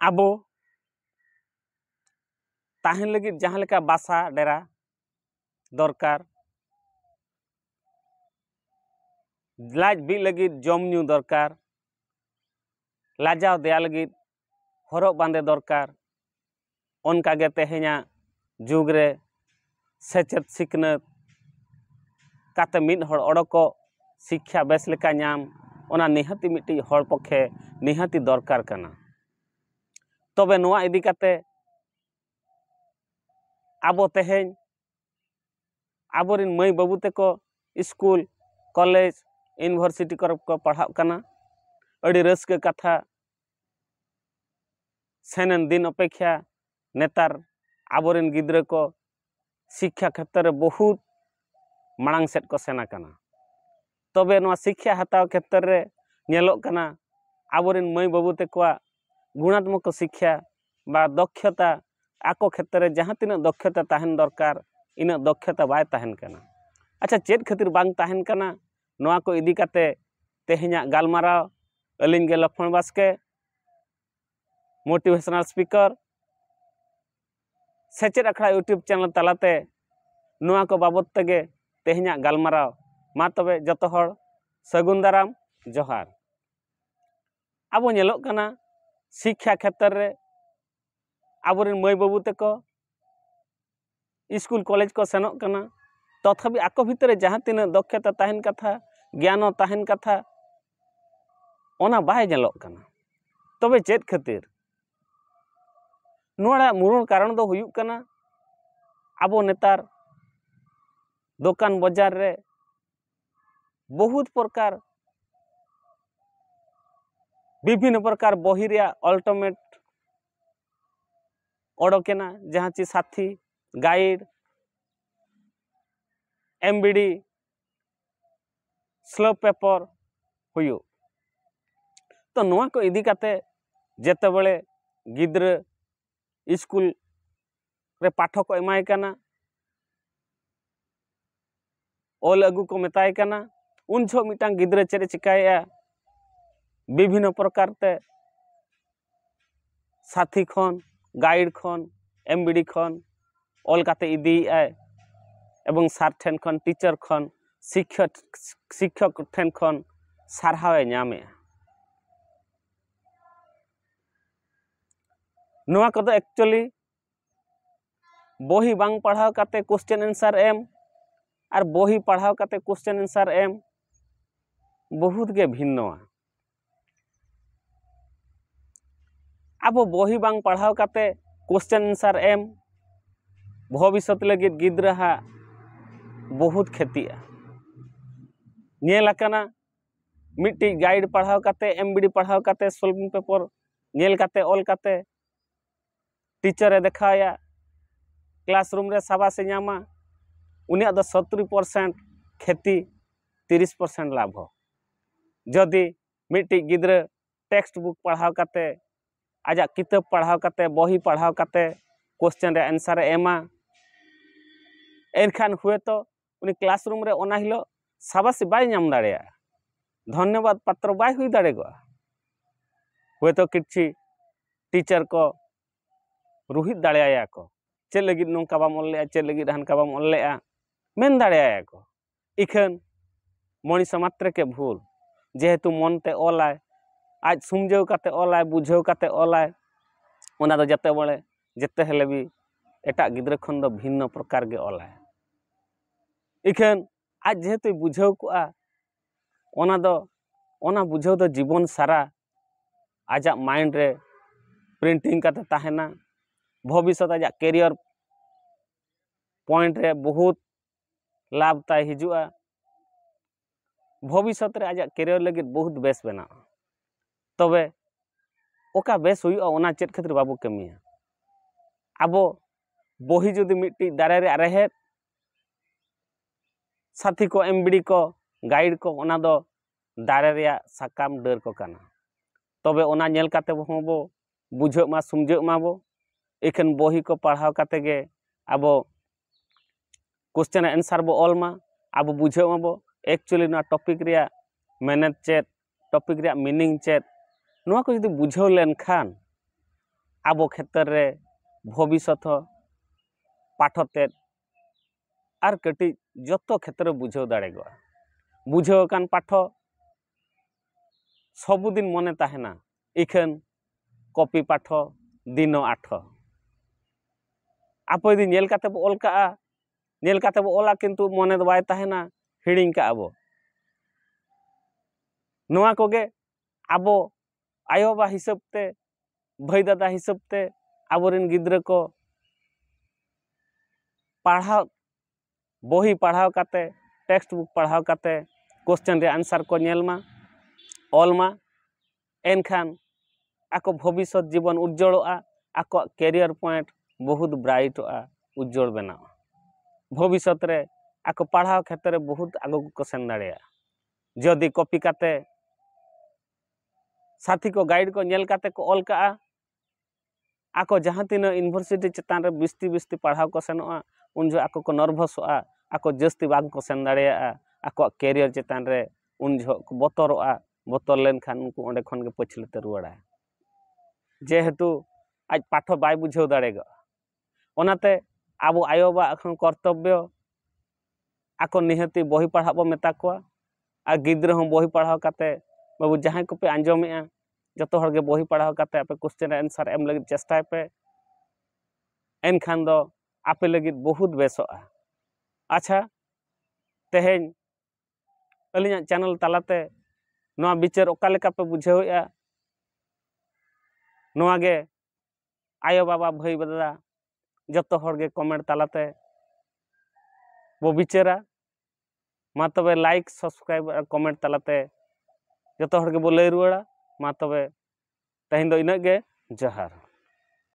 आबो ताहेन लगी जहाँ लेका बासा डेरा दरकार लाज बी लगी जम न्यू दरकार लाजाव देया लगी हरक बांदे दरकार ओनकागे तेहेኛ जुग रे सेचेत सिकनत काते मिद हर ओडको शिक्षा बेस लेका नाम ओना निहाती मिट्टी हर पक्षे निहाती दरकार कना तबे नोआ इदी काते आबो तेहेñ आबोरिन मई बाबू तेको स्कूल कॉलेज यूनिवर्सिटी को पढ़ाव कना अड़ी रस्के कथा सेनन दिन अपेक्षा नेतार आबोरिन गिद्रे को शिक्षा क्षेत्र बहुत मांग सेट को सेना कना तबे नोआ शिक्षा हताव क्षेत्र रे नेलोक कना आबोरिन मई बाबू तेको गुणात्मक शिक्षा बा दक्षता आको क्षेत्र रे जहाँ तीना दक्षता ताहेन दरकार इन दक्षता बाय ताहेन कना अच्छा चेत खातिर बांग ताहेन कना नोआ को इदी काते तेहेñा गालमाराव अलिन गे Lakshman Baske motivational speaker सेचेत अखड़ा YouTube channel तलाते नोआ को बाबत तेगे तेहेñा गालमाराव मा तबे जतो हर सगुन दाराम जोहार आबो नेलोक कना शिक्षा क्षेत्र रे आबोरिन मई बाबू तेको स्कूल कॉलेज को सेनोक कना तथापि आको भितरे जहाँ तीन दक्षता ताहेन कथा ज्ञान ताहेन कथा ओना बाय नेलोक कना तबे चेत खातिर नोड़ा मूल कारण दो हुयुक कना आबो नेतार दुकान बाजार रे बहुत प्रकार विभिन्न प्रकार बही रे अल्टीमेट ओडोकेना जहाँ ची साथी गाइड एमबीडी स्लप पेपर हुयु तो नोआ को इदी काते जेते बळे गिद्र स्कूल रे पाठ को एमाय कना ओल अगु को मेताय कना उन छो मिटांग गिद्र चेरे चिकाया विभिन्न प्रकार ते साथी खन गाइड खन एमबीडी खन ओल काते इदी आय एवं सार ठेन खन टीचर खन शिक्षक ठेन खन सारहावे नामे नोआ को एक्चुअली बही बांग पढ़ाव काते क्वेश्चन आंसर एम और बही पढ़ाव काते क्वेश्चन आंसर एम बहुत गे भिन्नवा अब बही बांग पढ़ाव काते क्वेश्चन आंसर एम भविष्य लगी गिद्रा बहुत क्षतिया नेल आकना मिट्टी गाइड पढ़ाव काते एमबीडी पढ़ाव काते सॉल्विंग पेपर नेल काते ऑल काते टीचर ए देखाया क्लासरूम रे साबासे नामा उनिया दो 70% खेती 30% लाभ जदि मिट्टी गिद्र टेक्स्ट बुक पढ़ाव काते आजा किताब पढ़ाव काते बही पढ़ाव काते क्वेश्चन रे आंसर एमा एनखान हुए तो उनी क्लासरूम रे ओना हिलो साबासे बाय नाम दाड़ेया धन्यवाद पत्र बाय हुई दाड़ेगो हुए तो किछि टीचर को रुहित दाड़ेया को चे लगी नोंका बाम ओल लेया चे लगी हानका बाम ओल लेया मेन दाड़ेया को इखन मनीष मात्र के भूल जेहेतु मनते ओलाय आज सुमझाव काते ओलाय बुझाव काते ओलाय ओना दो जते बळे जेते हेले भी एटा गिद्र खन दो भिन्न प्रकार के ओलाय इखन आज जेहेतु बुझाव को ओना बुझाव दो जीवन सारा आजा माइंड रे प्रिंटिंग काते ताहेना भविष्य आजा कैरियर पॉइंट रे बहुत लाभ ताय हिजुआ भविष्य रे आजा कैरियर लगी बहुत बेस बना तबे ओका बेस हुआ ओना चेत खातिर बाबू कमिया आबो बही जदि मिट्टी दारे रे रेहेद साथी को एमबीडी को गाइड को ओना दो दारे रे साकाम डर को काना तबे ओना नेल काते बो बुझो मा समझो मा बो एखन बही को पढ़ाव काते गे आबो क्वेश्चन आंसर बो ऑल मा आबो बुझो मा बो एक्चुअली ना टॉपिक रे मेहनत चेत टॉपिक रे मीनिंग चेत नोआ को जदि बुझो लेन खान आबो क्षेत्र रे भविष्यत पाठते और कटी जतो क्षेत्र बुझाव दाड़ेगा बुझाव कान पाठ सबुदिन मने ताहेना इखन कॉपी पाठ दिन 8 आप यदि नेल काते बो ऑल का नेल काते बो ओला किंतु मने बाय ताहेना हिड़िंग का आबो नोआ कोगे आबो आयोबा हिसाब ते भाई दादा हिसाब ते आबोरिन गिद्र को पढ़ाव बही पढ़ाव काते टेक्स्ट बुक पढ़ाव काते क्वेश्चन रे आंसर को नेलमा ऑलमा एनखान आको भविष्य जीवन उज्जवलआ आको कैरियर पॉइंट बहुत ब्राइटआ उज्जवल बना भविष्य रे आको पढ़ाव क्षेत्र रे बहुत आगो को सेन दाड़ेया जदि कॉपी काते साथी को गाइड को नेल काते को ऑल का आको जहाँ तीन यूनिवर्सिटी चेतान रे बिस्ती बिस्ती पढ़ाव को सेनोआ उन जो आको को नर्भसआ आको जस्ती बाग को सेन दाड़ेया आको कैरियर चेतान रे उन जो बतरोआ बतर लेन खान उनको ओंडे खन के पछलेते रुवाड़ा जेहेतु आज पाठ बाय बुझाव दाड़ेगा ओनाते आबो आयोबा अखन कर्तव्य आको निहती बही पढ़ाबो मेता को आ गिद्र हम बही पढ़ाव काते बाबू जहाँ को पे आंजमेआ जतो हर के बही पढ़ाव काते आपे क्वेश्चन आंसर एम लगी चेष्टा पे एन खान दो आपे लगी बहुत बेसोआ अच्छा तेहेन अलिया चैनल तालाते नोआ विचार ओका लेका पे बुझावया नोआ गे आयो बाबा भाई दादा जतो हर गे कमेंट तालाते बो विचारा मा तबे लाइक सब्सक्राइब और कमेंट तालाते जतो हर गे बो लय रुवाड़ा मा तबे तेहेन दो इना गे जोहार।